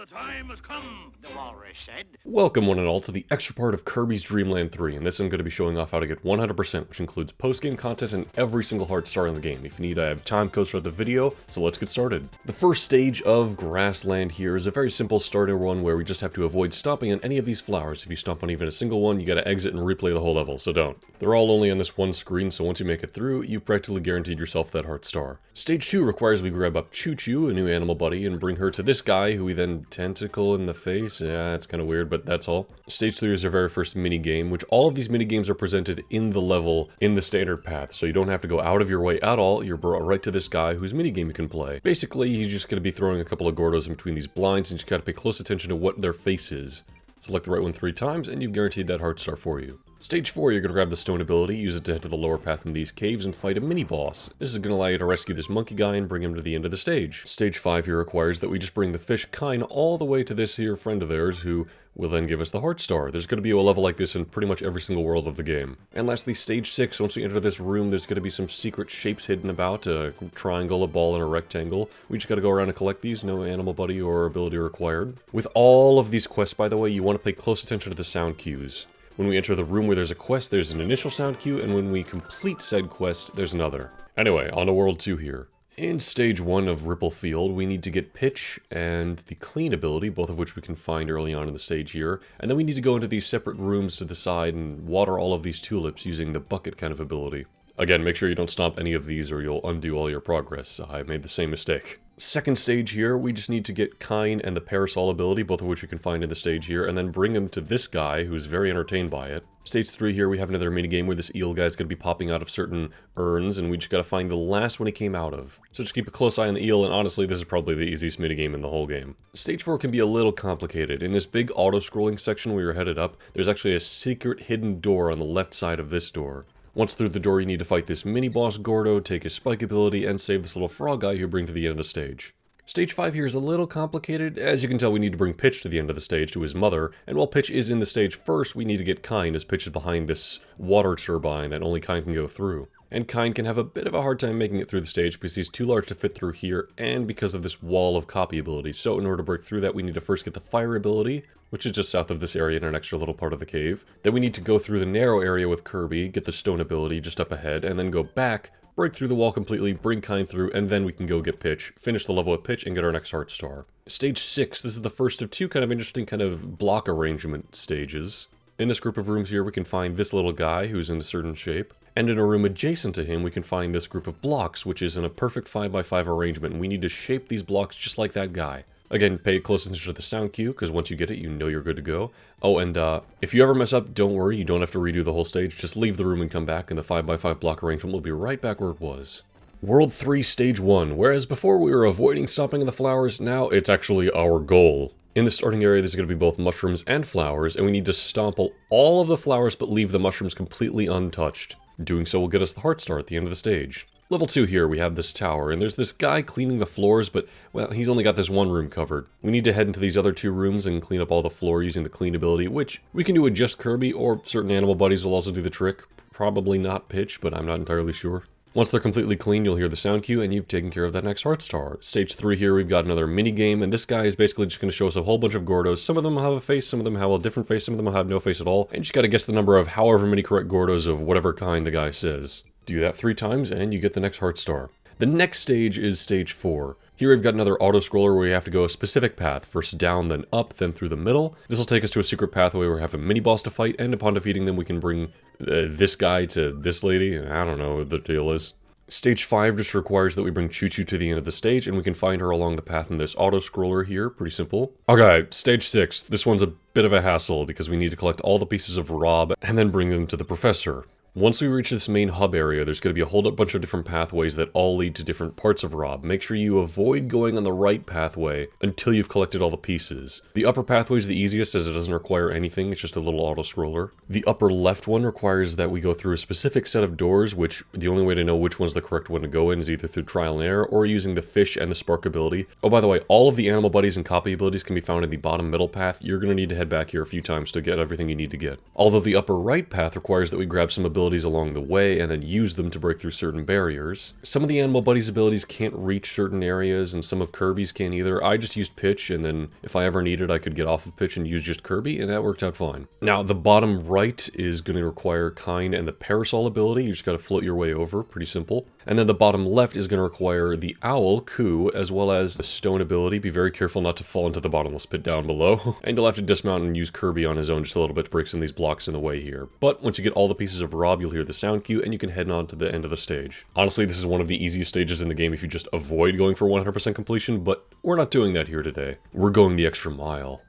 the time has come, the walrus said. Welcome one and all to the extra part of Kirby's Dream Land 3, and this I'm going to be showing off how to get 100%, which includes post-game content and every single heart star in the game. If you need, I have time codes throughout the video, so let's get started. The first stage of Grassland here is a very simple starting one where we just have to avoid stomping on any of these flowers. If you stomp on even a single one, you gotta exit and replay the whole level, so don't. They're all only on this one screen, so once you make it through, you've practically guaranteed yourself that heart star. Stage 2 requires we grab up Choo Choo, a new animal buddy, and bring her to this guy who we then tentacle in the face. Yeah, it's kind of weird, but that's all. Stage 3 is our very first mini game, which all of these mini games are presented in the level in the standard path, so you don't have to go out of your way at all. You're brought right to this guy whose mini game you can play. Basically, he's just going to be throwing a couple of Gordos in between these blinds, and you just got to pay close attention to what their face is. Select the right one 3 times, and you've guaranteed that heart star for you. Stage 4, you're going to grab the stone ability, use it to head to the lower path in these caves, and fight a mini-boss. This is going to allow you to rescue this monkey guy and bring him to the end of the stage. Stage 5 here requires that we just bring the fish Kine all the way to this here friend of theirs, who will then give us the heart star. There's going to be a level like this in pretty much every single world of the game. And lastly, stage 6, once we enter this room, there's going to be some secret shapes hidden about, a triangle, a ball, and a rectangle. We just got to go around and collect these, no animal buddy or ability required. With all of these quests, by the way, you want to pay close attention to the sound cues. When we enter the room where there's a quest, there's an initial sound cue, and when we complete said quest, there's another. Anyway, on to World 2 here. In Stage 1 of Ripple Field, we need to get Pitch and the Clean ability, both of which we can find early on in the stage here, and then we need to go into these separate rooms to the side and water all of these tulips using the bucket kind of ability. Again, make sure you don't stomp any of these or you'll undo all your progress. I made the same mistake. Second stage here, we just need to get Kine and the Parasol ability, both of which you can find in the stage here, and then bring him to this guy who's very entertained by it. Stage 3 here, we have another minigame where this eel guy's going to be popping out of certain urns, and we just got to find the last one he came out of. So just keep a close eye on the eel, and honestly, this is probably the easiest minigame in the whole game. Stage 4 can be a little complicated. In this big auto-scrolling section where you're headed up, there's actually a secret hidden door on the left side of this door. Once through the door, you need to fight this mini-boss Gordo, take his spike ability, and save this little frog guy you bring to the end of the stage. Stage 5 here is a little complicated. As you can tell, we need to bring Pitch to the end of the stage to his mother, and while Pitch is in the stage first, we need to get Kine, as Pitch is behind this water turbine that only Kine can go through. And Kine can have a bit of a hard time making it through the stage because he's too large to fit through here, and because of this wall of copy ability. So in order to break through that, we need to first get the fire ability, which is just south of this area in an extra little part of the cave. Then we need to go through the narrow area with Kirby, get the stone ability just up ahead, and then go back, break through the wall completely, bring Kine through, and then we can go get Pitch, finish the level with Pitch, and get our next heart star. Stage 6, this is the first of two kind of interesting kind of block arrangement stages. In this group of rooms here, we can find this little guy who's in a certain shape. And in a room adjacent to him, we can find this group of blocks, which is in a perfect 5x5 arrangement, and we need to shape these blocks just like that guy. Again, pay close attention to the sound cue, because once you get it, you know you're good to go. Oh, and if you ever mess up, don't worry, you don't have to redo the whole stage. Just leave the room and come back, and the 5x5 block arrangement will be right back where it was. World 3, Stage 1. Whereas before we were avoiding stomping on the flowers, now it's actually our goal. In the starting area, there's going to be both mushrooms and flowers, and we need to stomp all of the flowers but leave the mushrooms completely untouched. Doing so will get us the heart star at the end of the stage. Level 2 here, we have this tower, and there's this guy cleaning the floors, but, well, he's only got this one room covered. We need to head into these other 2 rooms and clean up all the floor using the clean ability, which we can do with just Kirby, or certain animal buddies will also do the trick. Probably not Pitch, but I'm not entirely sure. Once they're completely clean, you'll hear the sound cue, and you've taken care of that next heart star. Stage 3 here, we've got another mini game, and this guy is basically just going to show us a whole bunch of Gordos. Some of them have a face, some of them have a different face, some of them have no face at all, and you just got to guess the number of however many correct Gordos of whatever kind the guy says. Do that 3 times, and you get the next heart star. The next stage is Stage 4. Here we've got another auto-scroller where you have to go a specific path, first down, then up, then through the middle. This will take us to a secret pathway where we have a mini-boss to fight, and upon defeating them we can bring this guy to this lady. I don't know what the deal is. Stage 5 just requires that we bring Choo Choo to the end of the stage, and we can find her along the path in this auto-scroller here. Pretty simple. Okay, Stage 6. This one's a bit of a hassle because we need to collect all the pieces of Rob and then bring them to the professor. Once we reach this main hub area, there's going to be a whole bunch of different pathways that all lead to different parts of Rob. Make sure you avoid going on the right pathway until you've collected all the pieces. The upper pathway is the easiest as it doesn't require anything, it's just a little auto-scroller. The upper left one requires that we go through a specific set of doors, which the only way to know which one's the correct one to go in is either through trial and error or using the fish and the spark ability. Oh, by the way, all of the animal buddies and copy abilities can be found in the bottom middle path. You're going to need to head back here a few times to get everything you need to get. Although the upper right path requires that we grab some abilities abilities along the way and then use them to break through certain barriers. Some of the animal buddies' abilities can't reach certain areas, and some of Kirby's can't either. I just used pitch, and then if I ever needed, I could get off of pitch and use just Kirby, and that worked out fine. Now, the bottom right is going to require Kind and the parasol ability. You just got to float your way over, pretty simple. And then the bottom left is going to require the owl, Ku, as well as the stone ability. Be very careful not to fall into the bottomless pit down below. And you'll have to dismount and use Kirby on his own just a little bit to break some of these blocks in the way here. But once you get all the pieces of Rob, you'll hear the sound cue, and you can head on to the end of the stage. Honestly, this is one of the easiest stages in the game if you just avoid going for 100% completion, but we're not doing that here today. We're going the extra mile.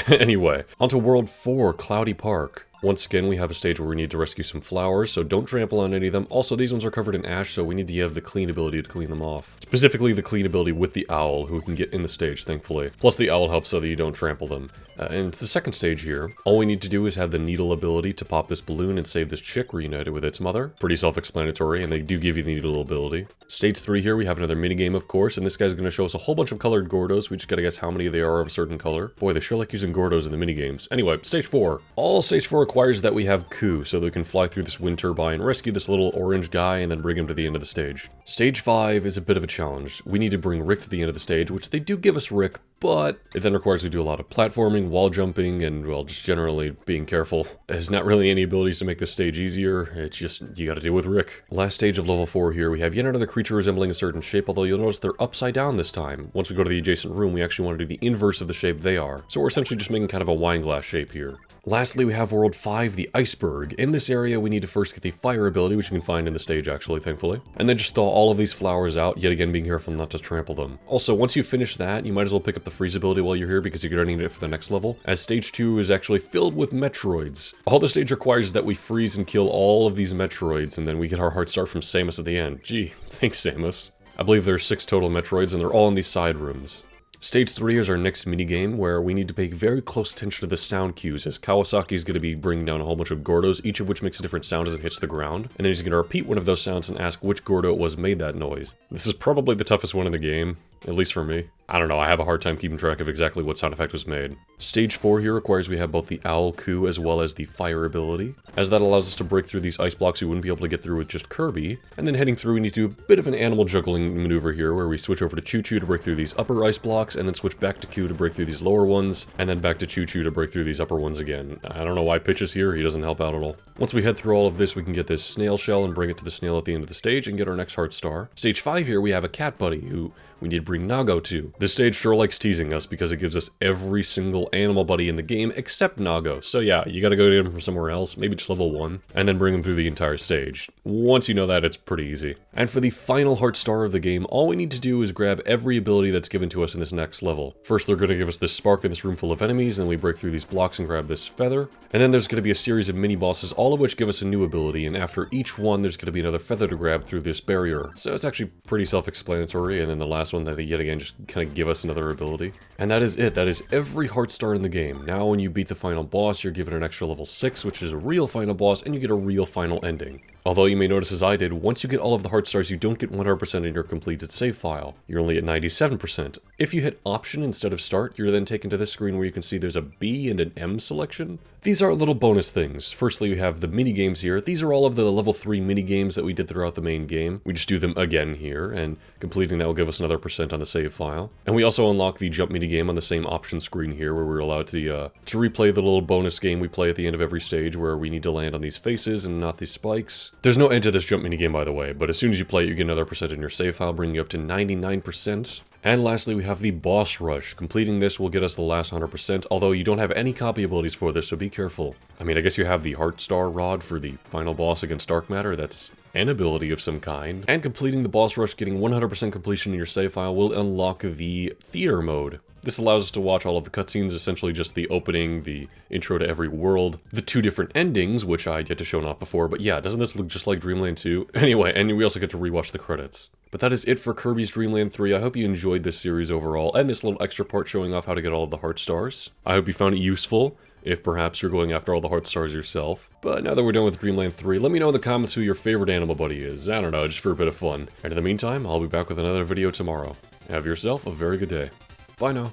Anyway, onto World 4, Cloudy Park. Once again, we have a stage where we need to rescue some flowers, so don't trample on any of them. Also, these ones are covered in ash, so we need to have the clean ability to clean them off. Specifically, the clean ability with the owl, who can get in the stage, thankfully. Plus, the owl helps so that you don't trample them. And the second stage here, all we need to do is have the needle ability to pop this balloon and save this chick reunited with its mother. Pretty self-explanatory, and they do give you the needle ability. Stage 3 here, we have another minigame, of course, and this guy's going to show us a whole bunch of colored Gordos. We just gotta guess how many they are of a certain color. Boy, they sure like using Gordos in the minigames. Anyway, Stage 4. All Stage 4 requires that we have Ku, so that we can fly through this wind turbine, rescue this little orange guy, and then bring him to the end of the stage. Stage 5 is a bit of a challenge. We need to bring Rick to the end of the stage, which they do give us Rick, but it then requires we do a lot of platforming, wall jumping, and, well, just generally being careful. There's not really any abilities to make this stage easier, it's just, you gotta deal with Rick. Last stage of level 4 here, we have yet another creature resembling a certain shape, although you'll notice they're upside down this time. Once we go to the adjacent room, we actually want to do the inverse of the shape they are. So we're essentially just making kind of a wine glass shape here. Lastly, we have World 5, the Iceberg. In this area, we need to first get the fire ability, which you can find in the stage, actually, thankfully. And then just thaw all of these flowers out, yet again being careful not to trample them. Also, once you finish that, you might as well pick up the freeze ability while you're here, because you're gonna need it for the next level, as stage 2 is actually filled with Metroids. All the stage requires is that we freeze and kill all of these Metroids, and then we get our heart star from Samus at the end. Gee, thanks, Samus. I believe there are 6 total Metroids, and they're all in these side rooms. Stage 3 is our next minigame, where we need to pay very close attention to the sound cues, as Kawasaki is going to be bringing down a whole bunch of Gordos, each of which makes a different sound as it hits the ground, and then he's going to repeat one of those sounds and ask which Gordo it was made that noise. This is probably the toughest one in the game, at least for me. I don't know, I have a hard time keeping track of exactly what sound effect was made. Stage 4 here requires we have both the Owl Ku as well as the Fire ability, as that allows us to break through these ice blocks we wouldn't be able to get through with just Kirby. And then heading through, we need to do a bit of an animal juggling maneuver here, where we switch over to Choo-Choo to break through these upper ice blocks, and then switch back to Ku to break through these lower ones, and then back to Choo-Choo to break through these upper ones again. I don't know why Pitch is here, he doesn't help out at all. Once we head through all of this, we can get this snail shell and bring it to the snail at the end of the stage and get our next heart star. Stage 5 here, we have a cat buddy who we need to bring Nago to. This stage sure likes teasing us because it gives us every single animal buddy in the game except Nago. So yeah, you gotta go get him from somewhere else, maybe just level 1, and then bring him through the entire stage. Once you know that, it's pretty easy. And for the final heart star of the game, all we need to do is grab every ability that's given to us in this next level. First, they're gonna give us this spark in this room full of enemies, and then we break through these blocks and grab this feather. And then there's gonna be a series of mini-bosses, all of which give us a new ability, and after each one, there's gonna be another feather to grab through this barrier. So it's actually pretty self-explanatory, and then the last one that they yet again just kind of give us another ability. And that is it. That is every heart star in the game. Now when you beat the final boss, you're given an extra level 6, which is a real final boss, and you get a real final ending. Although you may notice, as I did, once you get all of the heart stars, you don't get 100% in your completed save file. You're only at 97%. If you hit Option instead of Start, you're then taken to this screen where you can see there's a B and an M selection. These are little bonus things. Firstly, we have the mini-games here. These are all of the level 3 mini-games that we did throughout the main game. We just do them again here, and completing that will give us another % on the save file. And we also unlock the jump mini-game on the same option screen here, where we're allowed to replay the little bonus game we play at the end of every stage, where we need to land on these faces and not these spikes. There's no end to this jump minigame, by the way, but as soon as you play it, you get another % in your save file, bringing you up to 99%. And lastly, we have the boss rush. Completing this will get us the last 100%, although you don't have any copy abilities for this, so be careful. I mean, I guess you have the Heart Star Rod for the final boss against Dark Matter. That's an ability of some kind. And completing the boss rush, getting 100% completion in your save file, will unlock the theater mode. This allows us to watch all of the cutscenes, essentially just the opening, the intro to every world, the 2 different endings, which I get to show off before, but yeah, doesn't this look just like Dream Land 2? Anyway, and we also get to rewatch the credits. But that is it for Kirby's Dream Land 3. I hope you enjoyed this series overall, and this little extra part showing off how to get all of the heart stars. I hope you found it useful, if perhaps you're going after all the heart stars yourself. But now that we're done with Dream Land 3, let me know in the comments who your favorite animal buddy is. I don't know, just for a bit of fun. And in the meantime, I'll be back with another video tomorrow. Have yourself a very good day. Bye now.